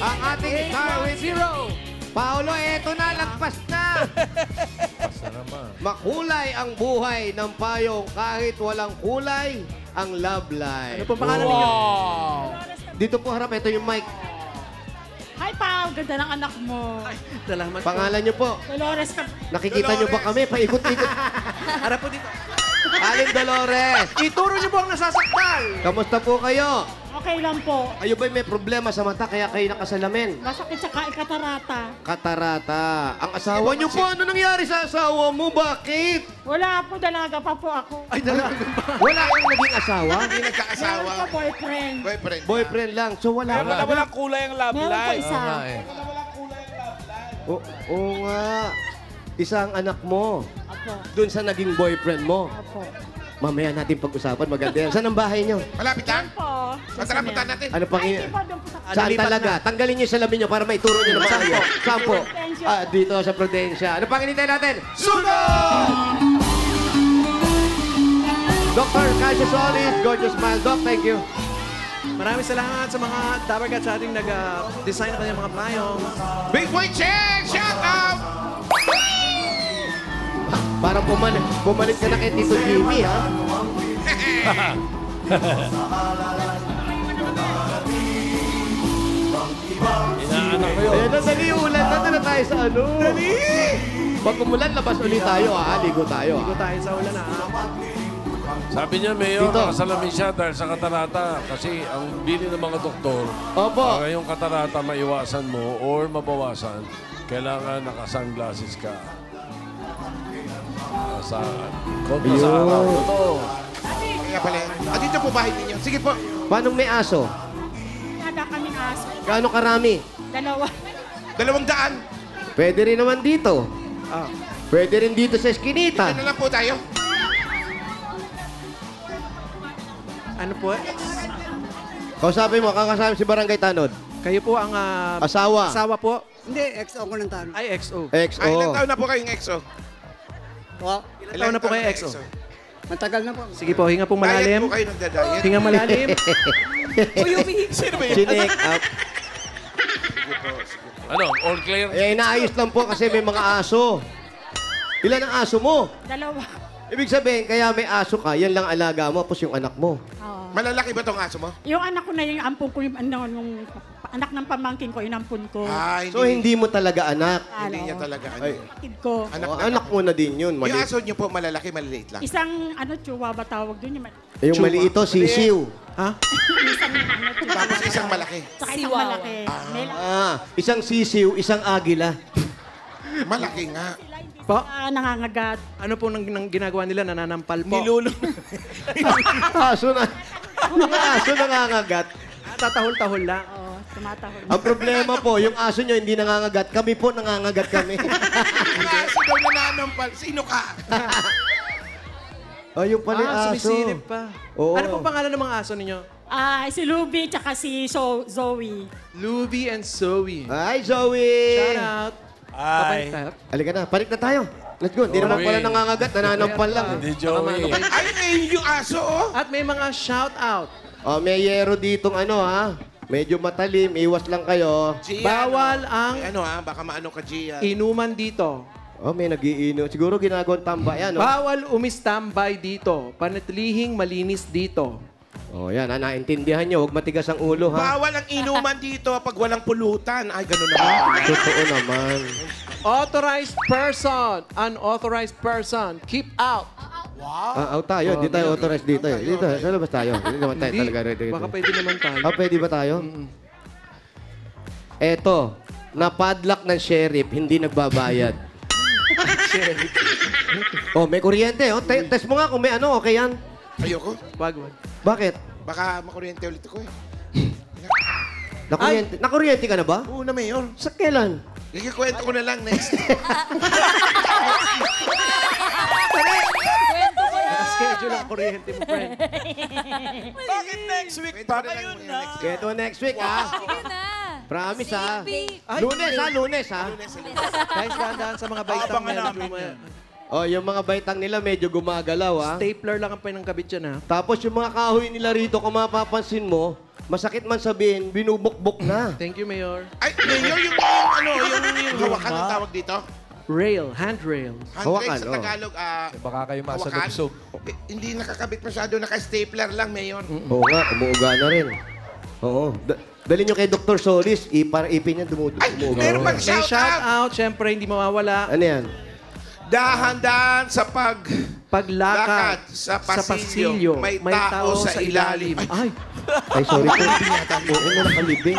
ang ating star with Zero. Paolo, eto na, lagpas na. Makulay ang buhay ng payong kahit walang kulay ang love life. Ano po pangalan ninyo? Dito po harap, ito yung mic. Hi, Pao. Ganda ng anak mo. Salamat po. Pangalan niyo po. Dolores ka. Nakikita niyo ba kami? Paikot-ikot. Harap po dito. Alin Dolores. Ituro niyo po ang nasasaktan. Kamusta po kayo? Okay lang po. Kayo ba may problema sa mata kaya kayo nakasalamin? Masakit sa katarata. Katarata. Ang asawa niyo po, ano nangyari sa asawa mo? Bakit? Wala po, dalaga pa po ako. Ay, dalaga pa. Wala kang naging asawa? Hindi nagkaasawa. Meron pa boyfriend. Boyfriend. Boyfriend lang. So wala ka. Walang kulay ang love Meron po life. isa. Oo nga. Isa ang anak mo. Apo. Doon sa naging boyfriend mo. Apo. Mamaya natin pag-usapan. Maganda yan. Saan ang bahay niyo? Malapit lang. Po. Matara, punta natin. Ano pang Ay, hindi po doon po sa... Saan lipat talaga? Tanggalin niyo yung salamin niyo para maituro niyo na maayos. Saan po? Prudensya. Dito sa Prudencia. Ano pang hinintay natin? Sunod! Dr. Casio Solis, gorgeous smile. Doc, thank you. Maraming salamat sa mga tabagat sa ating nag-design ng kanyang mga payong. Big Boy Check! Shout out! Parang bumalik ka na kay Tito Jimmy, ha? Inaanak ko yun. Ayan na, dali ulan. Nandun na tayo sa ano. Dali! Pag umulan, labas ulit tayo, ha? Ligo tayo, Ligo ha? tayo sa ulan, ha? Sabi niya, Mayor, Dito. nakasalamin siya dahil sa katarata. Kasi ang bili ng mga doktor, Opo. para yung katarata maiwasan mo or mabawasan, kailangan naka-sunglasses ka. Sa kontra sa Ayun. araw. Totoo. Kaya pala. Dito po bahay ninyo. Sige po. Paano may aso? Handa kaming aso. Gaano karami? Dalawa. 200. Pwede rin naman dito. Ah. Pwede rin dito sa eskinita. Ito na lang po tayo. Ano po? Kausapin mo, kakasabi si Barangay Tanod. Kayo po ang Asawa. asawa po? Hindi, XO ko ng tanong. Ay, XO. XO. Ay, ilang taon na po kayong EXO? Wow, Ilang taon na po kayo, XO? matagal na po. Sige po, hinga pong Diet malalim. po kayo nagda-diet? Hinga malalim. Sino ba yun? Chinek up. Ano? All clear? Eh, inaayos lang po kasi may mga aso. Ilan ang aso mo? Dalawa. Ibig sabihin, kaya may aso ka, yan lang alaga mo, tapos yung anak mo. Oo. Malalaki ba tong aso mo? Yung anak ko na yung ampun ko, yung anak ng pamangkin ko, yung ampun ko. So, hindi mo talaga anak. Hindi niya talaga ano. Ay. Kapatid ko. Anak, Anak mo na din yun. Yung Mali. aso niyo po malaki, maliliit lang. Isang, chihuahua tawag doon. Yung mali ito, sisiw. Ha? Isang, Tapos isang malaki. Saka isang malaki. Isang sisiw, isang agila. Malaki nga. Po? Nangangagat. Ano po nang ginagawa nila? Nananampal po? Nilulong. Aso na. Aso nangangagat. Tatahol-tahol lang. Oo, tumatahol. Ang problema po, yung aso nyo hindi nangangagat. Kami po nangangagat kami. Aso daw nananampal. Sino ka? Yung pala yung aso. Sumisilip pa. Oo. Ano po pangalan ng mga aso ninyo? Si Luby, tsaka si Zoe. Luby and Zoe. Hi, Zoe! Shout out. Ay. Halika na, balik na tayo. Let's go. Hindi naman Zoe. pala nangangagat, nananampal lang. Hindi, Joey. Ay, ayun yung aso, oh. At may mga shout out. May yero ditong ano ha. Medyo matalim, iwas lang kayo. Gia, Bawal ano? ang Ay, ano ha, baka maano ka, Gia. inuman dito. May nagiinom. Siguro ginagawang tambayan, no? Bawal umistambay dito. Panatilihing malinis dito. Yan. Naintindihan nyo. Huwag matigas ang ulo, ha? Bawal ang inuman dito pag walang pulutan. Ay, ganun naman. Totoo naman. Authorized person, unauthorized person, keep out. Out tayo. Hindi tayo authorized dito. Dito, sa labas tayo. Hindi naman tayo Hindi, talaga ready. baka pwede naman tayo. Pwede ba tayo? Eto, napadlock ng sheriff, hindi nagbabayad. Sheriff. May kuryente. Test mo nga kung may ano, okay yan. Ayoko. Wag. Bakit? Baka makuryente ulit ako, eh. Nakuryente ka na ba? Oo na, Mayor. Sa kailan? Ikikwento ko na lang next. Naka-schedule ang kuryente mo, friend. Bakit next week pa? Ngayon na. Ito next week, ha? Sige na. Promise, ha? Ay, Lunes, ha? Lunes, ha? Guys, dahan sa mga baitang Abangan medyo namin yan. Yung mga baitang nila medyo gumagalaw, ha? Stapler lang ang pinangkabit yan, ha? Tapos yung mga kahoy nila rito, kung mapapansin mo, masakit man sabihin, binubukbok na. Thank you, Mayor. Ay, Mayor, yung hawakan ang tawag dito? Rail, handrail. Hawakan, Sa oh. Tagalog, Baka kayo hawakan. masalubsob. Hindi nakakabit masyado, naka-stapler lang, Mayor. Oo nga, umuuga na rin. Oo. Dali nyo kay Dr. Solis, para ipin niya Ay, dumuuga. meron May mag-shout shout out. out, syempre hindi mawawala. Ano yan? Dahan-dahan sa Paglakad sa pasilyo, may tao sa ilalim. Ay, Ay, sorry po. Oo na nakalibing.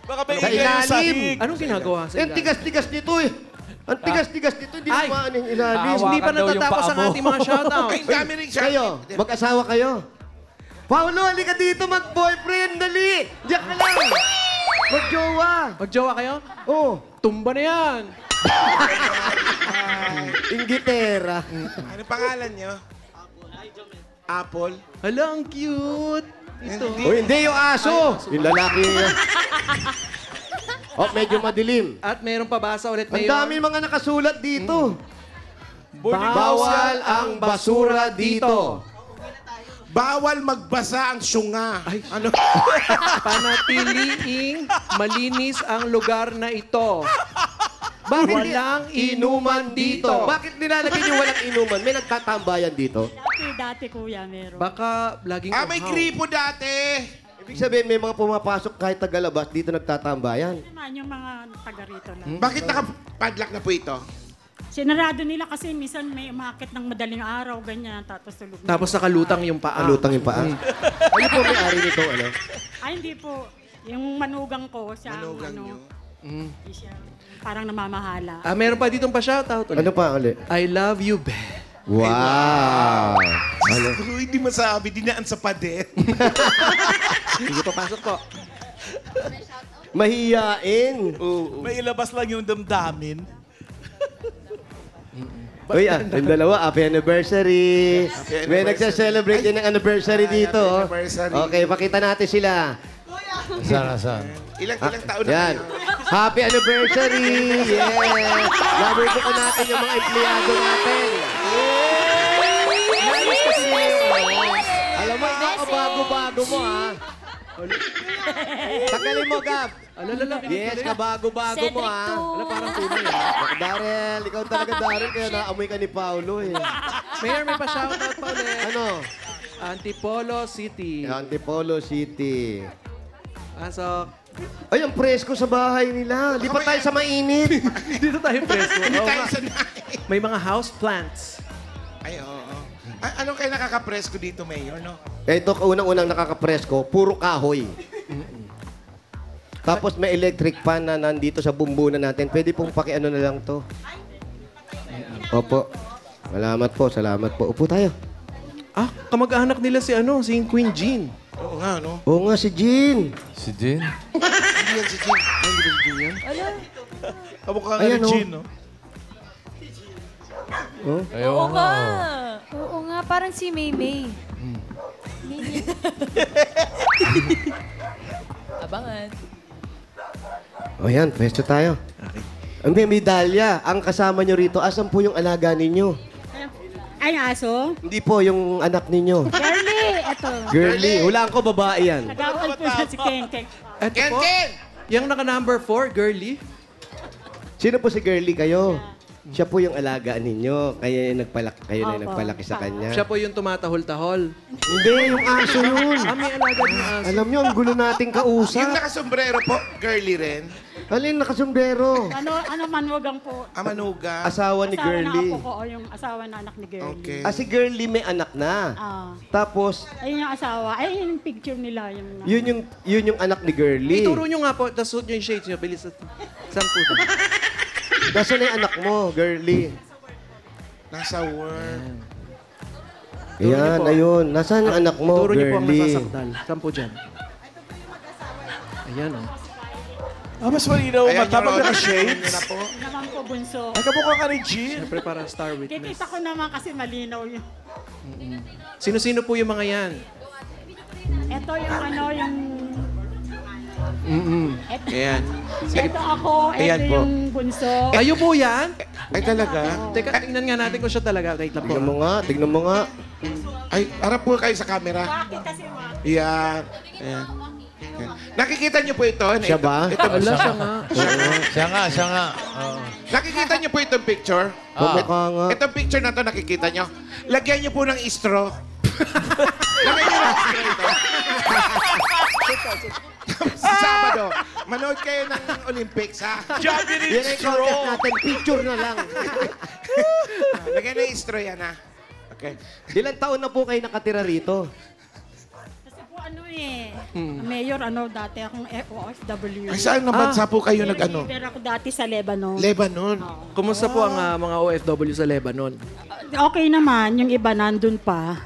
Baka may Sa ilalim. anong ginagawa sa Ang ilalim? tigas-tigas nito eh. Ang tigas-tigas nito, hindi Ay. naman yung ilalim. Hawakan Hindi pa daw yung natatapos paa ang mo. ating mga shout out. Ay, dami rin siya. Kayo, mag-asawa kayo. Paulo, halika dito, mag-boyfriend, dali. Diyak ka lang. Mag-jowa. Magjowa kayo? Oh, Tumba na yan. Ingitera. Ano pangalan niyo? Apple. Hala, ang cute. Ito. O hindi, yung aso. Yung lalaki niya. Oh, medyo madilim. At mayroong pabasa ulit, Ang Mayor. dami mga nakasulat dito. Bawal ang basura dito. Bawal magbasa ang syunga. Ano? Panatiliing malinis ang lugar na ito. Bakit Walang inuman dito. Bakit nilalagay niyo walang inuman? May nagtatambayan dito. Dati kuya, meron. Baka laging May uhaw. kripo dati. Ibig sabihin, may mga pumapasok kahit tagalabas, dito nagtatambayan. Naman yung mga taga rito na. Bakit nakapadlock na po ito? Sinarado nila kasi minsan may umakit ng madaling araw, ganyan, tapos tulog na. Tapos nakalutang yung paa. Alutang yung paa. Ano po may-ari nito, ano? Ay, hindi po. Yung manugang ko, siya, Manugang ano, niyo. siya, parang namamahala. Meron pa ditong pa-shoutout ulit. Ano pa ulit? I love you, be. Wow! Ano? Hindi masabi, dinaan sa pader. Sige, papasok po. Mahiyain. May ilabas lang yung damdamin. Uy, yung dalawa, happy anniversary. May nagsa-celebrate din ng anniversary dito. oh. anniversary. Okay, pakita natin sila. Saan? Ilang taon na Yan. kayo? Happy anniversary! Yes! Nabito ko natin yung mga empleyado natin. Alam mo, kabago-bago mo, ha? Tagalin mo, Gab. Alalala, Yes, kabago-bago mo, ha? Ala, parang tunay. Daryl, ikaw talaga, Daryl, kaya naamoy ka ni Paulo, eh. Mayor, may pa-shoutout pa ulit. Ano? Antipolo City. Antipolo City. Pasok. Ay, ang presko sa bahay nila. Lipat tayo sa mainit. Dito tayo presko. Hindi Oo tayo nga. sanay. May mga house plants. Ay, oo. Anong kayo nakakapresko dito, Mayor, no? Ito, unang-unang nakakapresko, puro kahoy. Tapos may electric fan na nandito sa bumbunan natin. Pwede pong pakiano na lang to. Opo. Salamat po. Upo tayo. Kamag-anak nila si Queen Jean. Oo nga, no? Oo nga, si Jean. Si Jean? Hindi yan si Jim. Hindi ba si Jean yan? Kamukha nga Ayan, ni oh. Jean, no? Oh. Ayaw Oo nga. nga. Oo nga, parang si Maymay. Abangan. O yan, pwesto tayo. Ang may medalya. Ang kasama nyo rito, asan po yung alaga ninyo? Ay, aso? Hindi po, yung anak ninyo. Girly, eto. Girly. Hulaan ko, babae yan. Nag-awal po siya si Ken. Eto Ken, po. Ken! Yung naka-number 4, girly. Sino po si Girly kayo? Siya po yung alagaan ninyo. Kayo na yung nagpalaki sa kanya. Siya po yung tumatahol-tahol. Hindi, yung aso yun. May alaga din aso. Alam nyo, ang gulo nating Yung kausap. nakasombrero po, girly rin. Alin, nakasombrero. Ano manugang po? Manuga. Asawa ni Asawa na Girly. apo ko, o yung asawa na anak ni Girly. Okay. Si Girly may anak na. Tapos, Ayun yung asawa. Ayun yung picture nila. Yung, yun yung anak ni Girly. Ituro nyo nga po, tapos suot nyo yung shades nyo. Bilis at... Saan po ito? Nasaan na yung anak mo, Girly? Nasa work. Yan, po. ayun. Nasaan yung anak mo, Ituro nyo po ang Girly? nasasakdal. Saan po dyan? Ayan, oh. Mas malinaw Ayan mata pag yung naka-shades. na po. naman po bunso. Ay, kamukha ka ni Jean. Siyempre para star witness. Kikita ko naman kasi malinaw yun. Sino-sino po yung mga yan? Ito yung yung... Ayan. Ito ako, Ayan ito po. yung bunso. Kayo po yan? Ay, talaga? Teka, tingnan nga natin kung siya talaga. Wait lang po. Tignan mo nga, tignan mo nga. Ay, harap po kayo sa camera. Bakit kasi mga Yan. Ayan. Ayan. Nakikita niyo po ito? Siya ba? Ito ba? Siya nga. Nakikita niyo po itong picture? Kumukha nga. Itong picture na to nakikita niyo? Lagyan niyo po ng straw. Lagyan niyo ng straw ito. Sa Sabado, manood kayo ng Olympics, ha? Javelin Yan ay contest straw. natin. Picture na lang. Lagyan ng straw yan, ha? Okay. Ilang taon na po kayo nakatira rito? Kasi po mayor, dati akong OFW. Ay, saan na bansa po kayo nag-ano? Pero ako dati sa Lebanon. Lebanon. Kumusta po ang mga OFW sa Lebanon? Okay naman, yung iba nandun pa.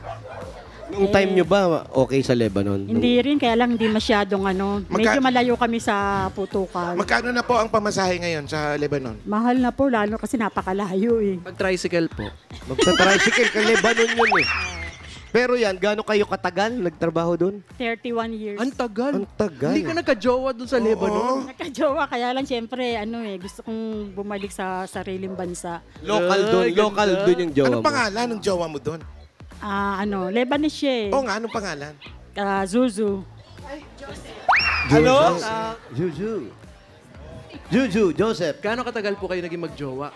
Nung time nyo ba okay sa Lebanon? Hindi rin, kaya lang hindi masyadong medyo malayo kami sa putukan. Magkano na po ang pamasahe ngayon sa Lebanon? Mahal na po, lalo kasi napakalayo eh. Pag-tricycle po. Magta-tricycle ka, Lebanon yun eh. Pero yan, gaano kayo katagal nagtrabaho doon? 31 years. Ang tagal. Ang tagal. Hindi ka nagka-jowa doon sa Lebanon? Nagka-jowa, kaya lang siyempre, gusto kong bumalik sa sariling bansa. Local doon, local doon yung jowa Anong mo. pangalan ng jowa mo doon? Lebanese siya eh. Oo nga, anong pangalan? Zuzu. Ano? Juju, Joseph. Gaano katagal po kayo naging magjowa?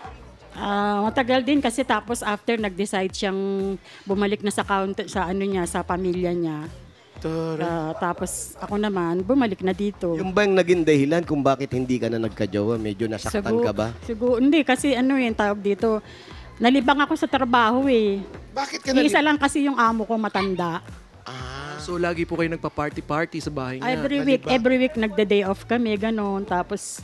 Matagal din kasi tapos after nag-decide siyang bumalik na sa sa pamilya niya. Tapos ako naman bumalik na dito. Yung ba yung naging dahilan kung bakit hindi ka na nagka-jowa? Medyo nasaktan ka ba? Siguro, hindi kasi yung tawag dito. Nalibang ako sa trabaho eh. Bakit ka Isa lang kasi yung amo ko matanda. So, lagi po kayo nagpa-party-party sa bahay niya. Every week nagde-day off kami, ganon. Tapos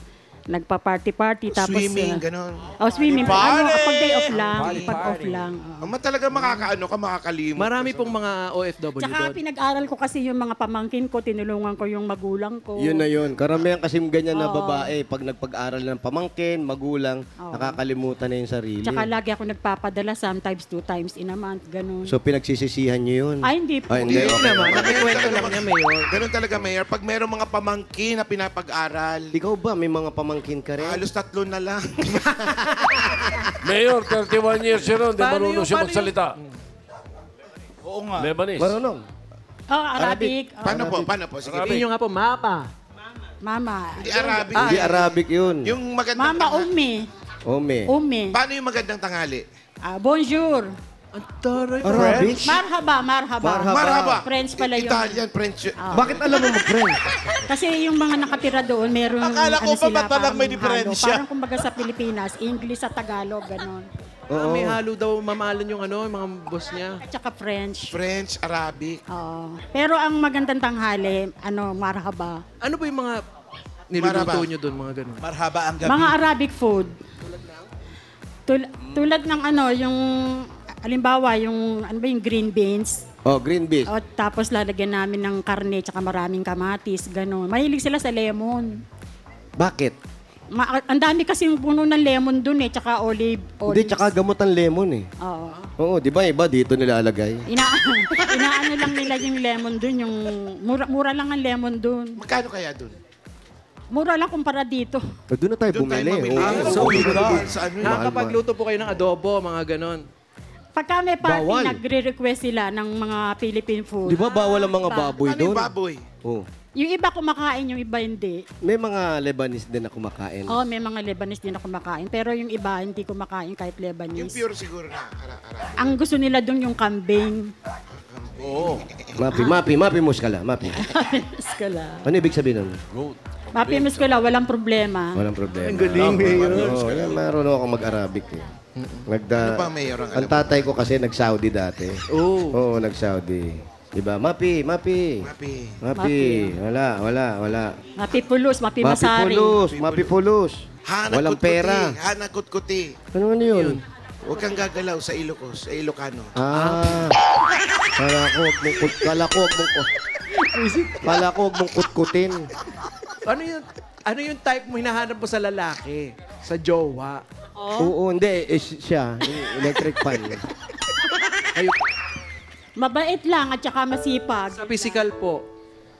nagpa-party-party. Tapos, Swimming, gano'n. Swimming. Party! Kapag day off lang. Pag off lang. Talaga makakalimot. Marami pong mga OFW Tsaka doon. pinag-aral ko kasi yung mga pamangkin ko, tinulungan ko yung magulang ko. Yun na yun. Karamihan kasi ganyan na babae, pag nagpag-aral ng pamangkin, magulang, nakakalimutan na yung sarili. Tsaka lagi ako nagpapadala, sometimes 2 times in a month, ganun. So pinagsisisihan nyo yun? Ay, hindi po. Ay, hindi. Hindi Okay. naman. Nakikwento lang niya, Mayor. Ganun talaga, Mayor. Pag merong mga pamangkin na pinapag-aral, Ikaw ba, may mga pamangkin ka rin? halos 3 na lang. Mayor, 31 years yun ron. Di Paano marunong yung- siya paano magsalita. Oo nga. Lebanese. Marunong. Arabic. Paano po? Sige. Sabihin nyo nga po, Mama. Mama. Hindi Arabic. Hindi Arabic yun. Yung magandang Mama, tanghali. Umi. Ome. Umi. Paano yung magandang tanghali? Bonjour. Ang taray. Arabic? Marhaba. Marhaba. French pala yun. Italian, French. Bakit alam mo mag-French? Kasi yung mga nakatira doon, meron Akala ko pa ba't lang may parang diferensya? halo. Parang kumbaga sa Pilipinas, English sa Tagalog, ganon. May halo daw mamahalan yung mga boss niya. At saka French. French, Arabic. Oo. Pero ang magandang tanghali, marhaba. Ano ba yung mga niluluto Maraba. nyo doon, mga ganun? Marhaba ang gabi. Mga Arabic food. Tulad ng yung halimbawa yung yung green beans. Oh, green beans. O, tapos lalagyan namin ng karne tsaka maraming kamatis, gano'n. Mahilig sila sa lemon. Bakit? Ang dami kasi yung puno ng lemon dun tsaka olive. Hindi, tsaka gamot ang lemon eh. Oo. Oo, di ba iba dito nilalagay? Inaano lang nila yung lemon dun, yung mura lang ang lemon dun. Magkano kaya dun? Mura lang kumpara dito. Doon na tayo Doon tayo bumili. mamili. Oo. So, sa ano yun? Nakakapagluto po kayo ng adobo, mga ganun. Pagka may party, Bawal. nagre-request sila ng mga Philippine food. Di ba bawal ang mga baboy Ano yung doon? baboy? Oh. Yung iba kumakain, yung iba hindi. May mga Lebanese din na kumakain. Oo, may mga Lebanese din na kumakain. Pero yung iba, hindi kumakain kahit Yung Lebanese. pure siguro na. Ang gusto nila doon yung kambing. Mapi muskala. Mapi. Skala. Ano ibig sabihin nun? Goat. Mapimus ko lang, walang problema. Walang problema. Ang galing, Mayor. Oo, yan, marunong ako mag-Arabic eh. Ano ba, Mayor, ang Ang alam mo? tatay ko kasi nag-Saudi dati. Oh. Oo, nag-Saudi. Diba? Mapi. Mapi. Wala. Mapipulos, mapimasari. Mapipulos. Walang pera. Hanakutkuti. Ano yun? Huwag kang gagalaw sa Ilocos, sa Ilocano. Kala ko wag mong kutkutin. Ano yung type mo hinahanap mo sa lalaki? Sa jowa? Oo, hindi. Siya. Yung electric fan. Kayo, Mabait lang at saka masipag. sa physical po.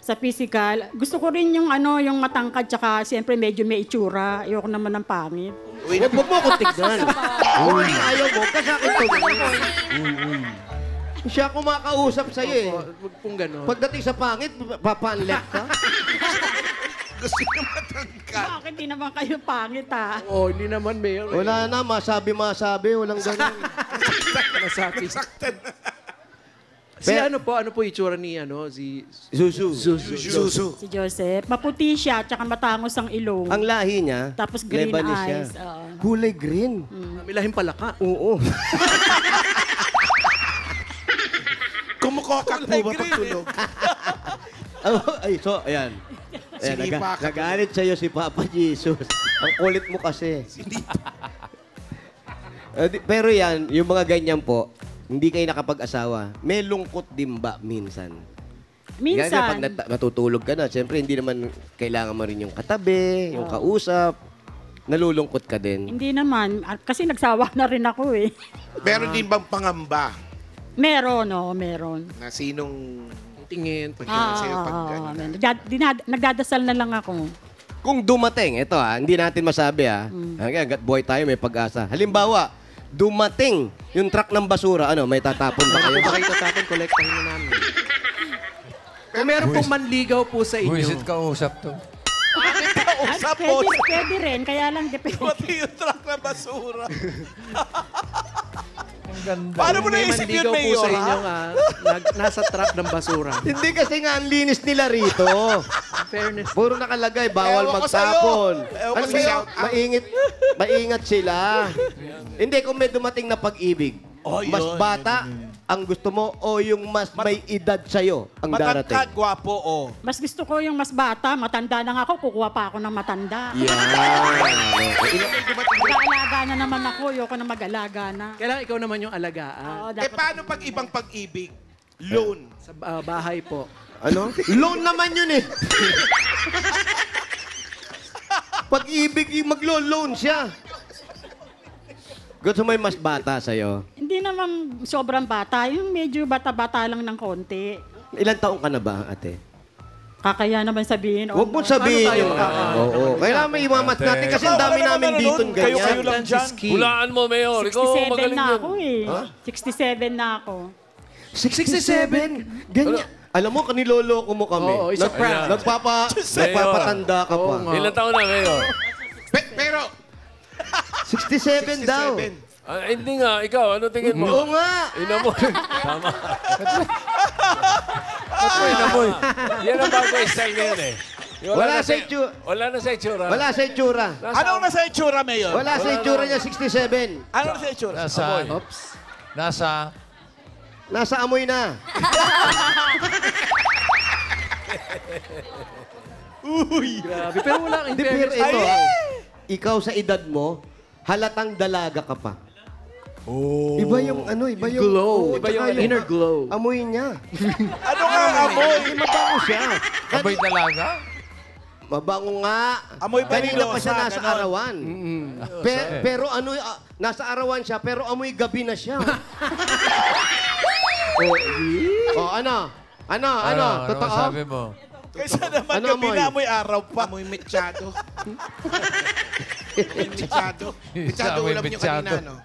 Sa physical, gusto ko rin yung yung matangkad tsaka siyempre medyo may itsura. Ayoko naman ng pangit. Huwag mo ko tignan. Ayaw mo. Kasi akin to. Siya kumakausap sa'yo eh. Huwag pong gano'n. Pagdating sa pangit, papanlek ka. Gusto niyo matangkad. Bakit di naman kayo pangit ha? Oo, hindi naman, Mayor. Wala na, masabi, walang ganun. Masabi. Si Pero- ano po itsura ni Zuzu. Susu. Si Joseph. Maputi siya, tsaka matangos ang ilong. Ang lahi niya, Tapos green Lebanese eyes. siya. Oo. Kulay green. May lahing palaka. Oo. Kumukokak po ba pag tulog? Ay, so, ayan. Ayan, Sinipa ka. nagalit sa'yo si Papa Jesus. Ang kulit mo kasi. Pero yan, yung mga ganyan po, hindi kayo nakapag-asawa. May lungkot din ba minsan? Yan, pag Minsan. natutulog ka na, siyempre hindi naman kailangan mo rin yung katabi, yung kausap. Nalulungkot ka din. Hindi naman. Kasi nagsawa na rin ako eh. Meron din bang pangamba Meron, meron. na sinong Tingin. tingin sa'yo pag gano'n? Nagdadasal na lang ako. Kung dumating, ito hindi natin masabi hanggang buhay tayo, may pag-asa. Halimbawa, dumating yung truck ng basura, may tatapon ba Baka kayo? po ba kayo tatapon, kolektahin na namin. Kung meron pong manligaw po sa inyo. Buisit ka usap to. Usap po. Pwede rin, kaya lang depende. Pati yung truck na basura. Ang ganda. Paano mo May naisip manligaw yun, po Mayor, sa ha? inyo nasa truck ng basura. Hindi kasi nga ang linis nila rito. Fairness. Puro nakalagay, bawal Ewan ko magtapon. sa'yo. Ewan ko Ano sa'yo. maingat sila. Hindi, kung may dumating na pag-ibig, Oh, mas yun, bata ang gusto mo o yung mas may edad sa'yo ang Matangkad, darating? gwapo, oh. Mas gusto ko yung mas bata, matanda na nga ako, kukuha pa ako ng matanda. Yan. Mag-aalaga na naman ako, ayoko na mag-alaga na. Kailangan ikaw naman yung alagaan. Oo, Paano pag ibang pag-ibig? Loan. Sa bahay po. Ano? Loan naman yun eh. Pag-ibig, maglo-loan siya. Gusto mo yung mas bata sa'yo? Hindi naman sobrang bata, yung medyo bata-bata lang ng konti. Ilan taong ka na ba, ate? Kakaya naman sabihin. Huwag mo sabihin tayo yung... makakaano? Oo. Kailangan may imamat natin kasi ang dami namin dito Kayo ganyan. lang dyan. Hulaan mo, Mayor. Ikaw 67 magaling na yun. ako eh. 67 na ako. 67? Ganyan. Alam mo, kaniloloko mo kami. Oo, isa prank. Nagpapatanda ka pa. nga. Ilan taon na, Mayor? Pero, 67 daw. 67. Hindi nga. Ikaw, ano tingin mo? Oo nga. Ina mo. Tama. Ina mo. Yan ang bagay style niya yan eh. Wala na sa itsura. Wala na sa itsura. Wala sa itsura. Anong nasa itsura, Mayor? Wala sa itsura niya, 67. Anong nasa itsura? Oops. Nasa amoy na. Grabe. Pero wala kang Hindi, pero ito, ikaw sa edad mo, halatang dalaga ka pa. Oh. Iba yung iba yung Glow. Oo, Iba yung tsaka inner glow. Amoy niya. Ano nga amoy? Hindi mabango siya. Amoy talaga? Mabango nga. Amoy Kanina pa siya banilosa, nasa ganon. arawan. Pero nasa arawan siya, pero amoy gabi na siya. Ano? Totoo? sabi mo? Kaysa naman Ano gabi amoy? na amoy araw pa. Amoy mechado. Mechado. Mechado Amoy ulam niyo mechado. kanina, no?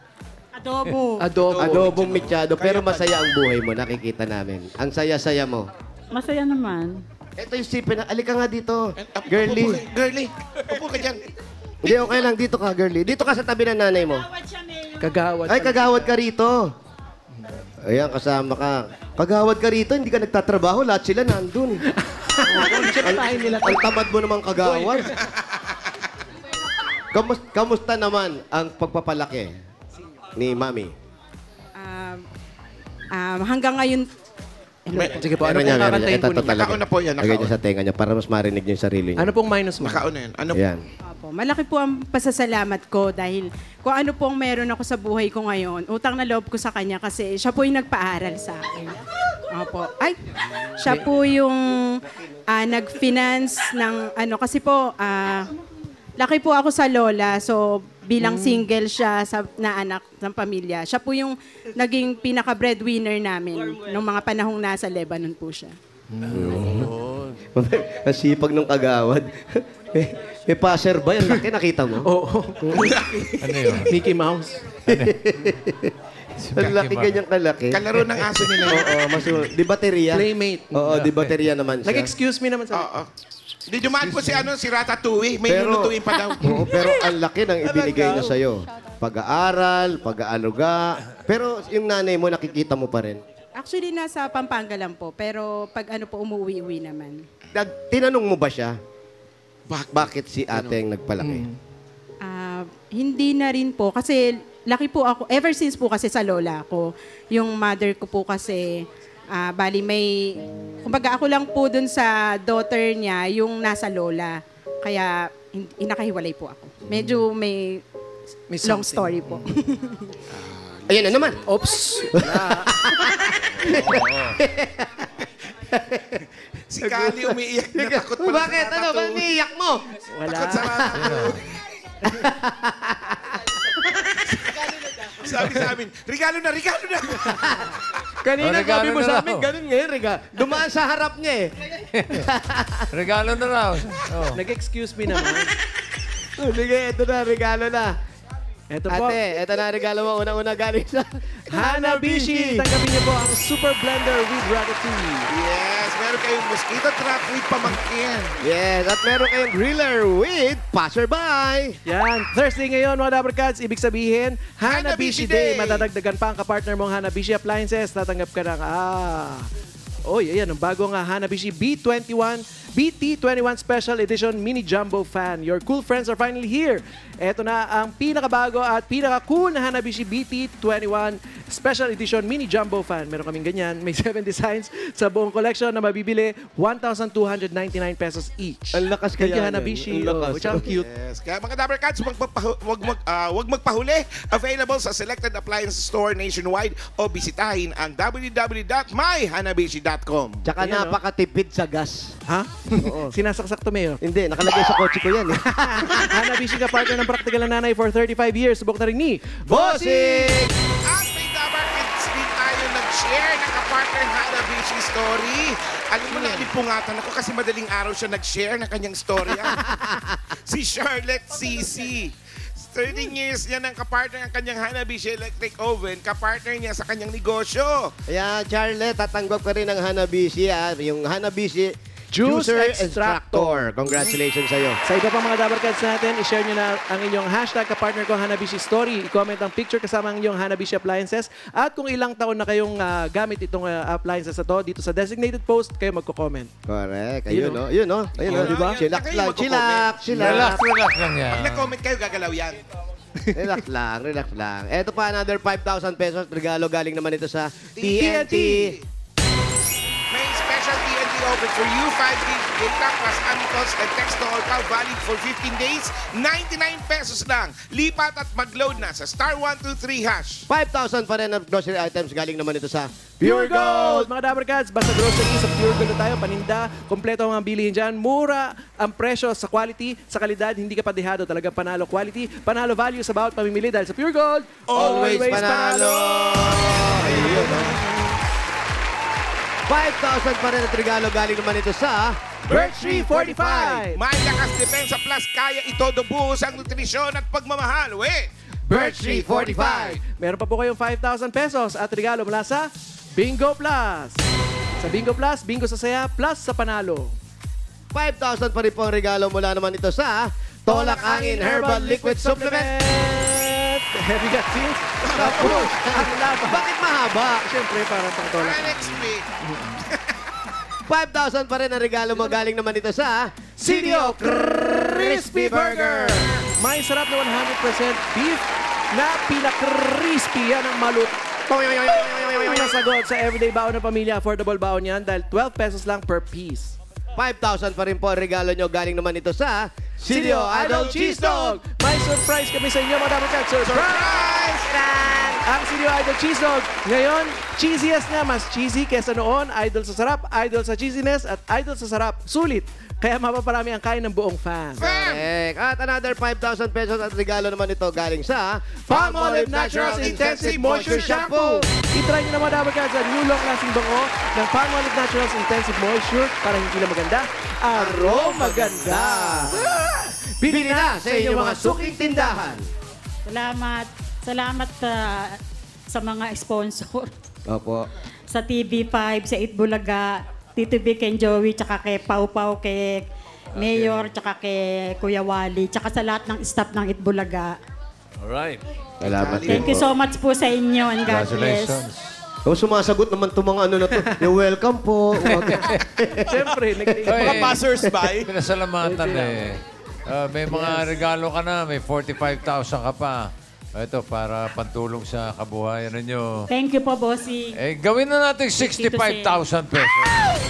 Adobo. Adobo. Adobong mechado, pero masaya ang buhay mo, nakikita namin. Ang saya-saya mo. Masaya naman. Ito yung sipin na, alika nga dito, Upo girly. ka- Girly. Upo ka dyan. Hindi, okay lang. Dito ka, girly. Dito ka sa tabi ng nanay mo. Kagawad. Ay, kagawad ka rito. Ayan, kasama ka. Kagawad ka rito, hindi ka nagtatrabaho. Lahat sila nandun. Ang tamad mo namang kagawad. Kamusta naman ang pagpapalaki ni Mami? Hanggang ngayon, Sige po, ano pong kakantayin po ninyo? Nakauna po yan, Lagay niya nakauna. sa tenga niya para mas marinig niya yung sarili niya. Ano pong minus mo? Nakauna yan. Ano Ayan. malaki po ang pasasalamat ko dahil kung ano po ang meron ako sa buhay ko ngayon, utang na loob ko sa kanya kasi siya po yung nagpaaral sa akin. Opo. Ay, siya po yung nag-finance ng kasi po, laki po ako sa lola, so bilang single siya na anak ng pamilya. Siya po yung naging pinaka-breadwinner namin nung mga panahong nasa Lebanon po siya. Ang sipag ng kagawad. May passer ba? Ang laki, nakita mo? Oo. Ano yun? Mickey Mouse. Ang laki, ganyang kalaki. Kalaro ng aso nila yun. Oo, di baterya. Playmate. Oo, di baterya naman siya. Nag-excuse me naman sa... Oo. Di dumaan po si Ratatouille. May Pero- lulutuin pa daw. Oo, pero ang laki ng ibinigay niya sa'yo. Pag-aaral, pag-aaluga. Pero yung nanay mo, nakikita mo pa rin. Actually, nasa Pampanga lang po. Pero pag ano po, umuwi-uwi naman. Tinanong mo ba siya? Bakit si ate ang nagpalaki? Hindi na rin po. Kasi laki po ako, ever since po kasi sa lola ko. Yung mother ko po kasi, bali may, kumbaga ako lang po dun sa daughter niya, yung nasa lola. Kaya inakahiwalay po ako. Medyo may long story po. Ayan na naman. Oops. Si Kali umiiyak na takot pala Bakit? sa Ano ba Ratatouille. niiyak mo? Takot sa Ratatouille. Sabi sa amin, regalo na, regalo na. Kanina regalo sabi mo na sa raw. amin, ganun ngayon, dumaan sa harap niya eh. Regalo na raw. Oh. Nag-excuse me naman. Sige, ito na, regalo na. Ito po. Ate, ito na regalo mo. Unang-una galing sa Hanabishi. Tanggapin niyo po ang Super Blender with Ratatouille. Yes, meron kayong mosquito trap with pamangkin. Yes, at meron kayong griller with passerby. Yan. Thursday ngayon, mga Dabber Cats. Ibig sabihin, Hanabishi Hanabishi Day. Day. Matadagdagan pa ang kapartner mong Hanabishi Appliances. Tatanggap ka ng, Oy, ayan, ang bagong Hanabishi BT21 Special Edition Mini Jumbo Fan. Your cool friends are finally here. Ito na ang pinakabago at pinaka-cool na Hanabishi BT21 Special Edition Mini Jumbo Fan. Meron kaming ganyan. May 7 designs sa buong collection na mabibili 1,299 pesos each. Ang lakas Thank you, kaya nun. Hanabishi. Ang lakas. Oh, tsaka cute. Yes. Kaya mga Dabber Cats, huwag magpahuli. Available sa selected appliance store nationwide o bisitahin ang www.myhanabishi.com. Tsaka Ayan, napakatipid sa gas. Ha? Sinasaksak to, Mayo. Hindi, nakalagay sa kotse ko yan eh. Hanabishi ka partner ng praktikal na nanay for 35 years. Subok na rin ni Bossing! At may Dabber Cats din tayo nag-share ng kapartner Hanabishi story. Alam mo na, alipungatan ako kasi madaling araw siya nag-share ng kanyang storya. Si Charlotte CC. 13 years niya ng kapartner ang kanyang Hanabishi electric oven, kapartner niya sa kanyang negosyo. Ayan, Charlotte, tatanggap ka rin ng Hanabishi. Yung Hanabishi Juice Juicer Extractor. Congratulations sa'yo. Sa iba pang mga Dabber Cats natin, i-share nyo na ang inyong hashtag kapartner ko Hanabishi Story. I-comment ang picture kasama ang inyong Hanabishi appliances. At kung ilang taon na kayong gamit itong appliances na to, dito sa designated post, kayo magko-comment. Correct. Ayun, Ayun, no? Ayun, no? Ayun, no? Ayun, Diba? ayun. Chillax Kayo lang. magko-comment. Chillax. Relax lang yan. Pag nag-comment kayo, gagalaw yan. Relax lang, relax lang. Eto pa, another 5,000 pesos. Regalo galing naman ito sa TNT. TNT. May special TNT offer for you. 5 gig data plus unicalls and text to all call valid for 15 days. 99 pesos lang. Lipat at mag-load na sa *123#. 5,000 pa rin ang grocery items galing naman ito sa Pure Gold! Mga Dabber Cats, basta grocery sa Pure Gold na tayo, paninda, kompleto ang mga bilihin dyan. Mura ang presyo sa quality, sa kalidad, hindi ka padihado. Talagang panalo quality, panalo value sa bawat pamimili dahil sa Pure Gold, Always panalo! Ayun, no? 5,000 pa rin at regalo galing naman ito sa Birch Tree 45! May lakas depensa plus kaya itodo buhos ang nutrisyon at pagmamahal. Birch Tree 45. Meron pa po kayong 5,000 pesos at regalo mula sa Bingo Plus. Sa Bingo Plus, bingo sa saya, plus sa panalo. 5,000 pa rin po ang regalo mula naman ito sa Tolak Angin Herbal Liquid Supplement. Heavy gut feels. Tapos, ang laba. Bakit mahaba? Siyempre, parang pangtolak. Para next week. 5,000 pa rin ang regalo mo galing naman ito sa CDO Crispy Burger. May sarap na 100% beef na pina-crispy. Yan ang malut. Ang sagot sa everyday baon ng pamilya. Affordable baon yan dahil 12 pesos lang per piece. 5,000 pa rin po ang regalo nyo galing naman ito sa CDO Idol Cheese Dog. May surprise kami sa inyo, mga Dabber Cats. Surprise! Ang CDO Idol Cheese Dog. Ngayon, cheesiest na. Mas cheesy kesa noon. Idol sa sarap, idol sa cheesiness, at idol sa sarap. Sulit. Kaya mapaparami ang kain ng buong fan. Correct. At another 5,000 pesos at regalo naman ito galing sa Palmolive Naturals Intensive Moisture Shampoo. I-try nyo na mga Dabber Cats ang new long-lasting bango ng Palmolive Naturals Intensive Moisture para hindi lang maganda, aroma maganda. Bili na sa inyong mga suking tindahan. Salamat. Salamat sa mga sponsor. Opo. Sa TV5, sa Itbulaga, Tito Vic and Joey, tsaka kay Pau Pau, kay Mayor, tsaka kay Kuya Wally, tsaka sa lahat ng staff ng Itbulaga. Alright. Salamat Thank you so much po sa inyo and God bless. Congratulations. O, sumasagot naman itong mga ano na to. You're welcome po. Siyempre, Mga passers-by. Pinasalamatan eh. May mga regalo ka na, may 45,000 ka pa. Ito, para pantulong sa kabuhayan ninyo. Thank you po, Bossy. Eh, gawin na natin 65,000 pesos.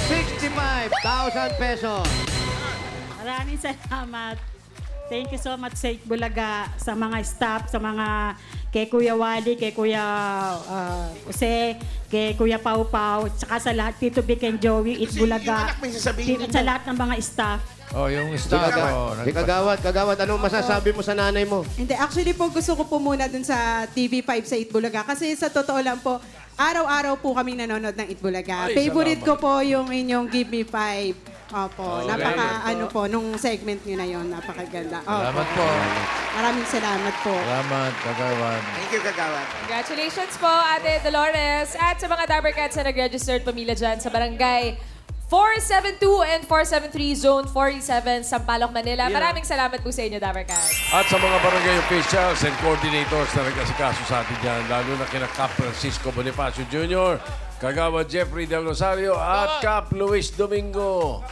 65,000 pesos. Maraming salamat. Thank you so much sa Itbulaga, sa mga staff, sa mga kay Kuya Wally, kay Kuya Jose, kay Kuya Pau Pau, tsaka sa lahat, Tito Vic and Joey, Itbulaga, Yung anak, may sasabihin sa lahat ng mga staff. Oh, yung staff. Oh, Di kagawad, anong masasabi mo sa nanay mo? Hindi, actually po gusto ko po muna dun sa TV5 sa Itbulaga. Kasi sa totoo lang po, araw-araw po kaming nanonood ng Itbulaga. Ay, Favorite salamat. ko po yung inyong Give Me 5. Opo, nung segment nyo na yon, napakaganda. Opo. Salamat po. Maraming salamat po. Salamat, kagawad. Thank you, Kagawad. Congratulations po, Ate Dolores. At sa mga Dabbercats na nag-registered pamilya dyan sa barangay 472 and 473 Zone 47, Sampaloc, Manila. Maraming salamat po sa inyo, Dabbercats. At sa mga barangay officials and coordinators na nag-asikaso sa atin dyan, lalo na kina Cap Francisco Bonifacio Jr., Kagawad Jeffrey Del Rosario at Cap Luis Domingo.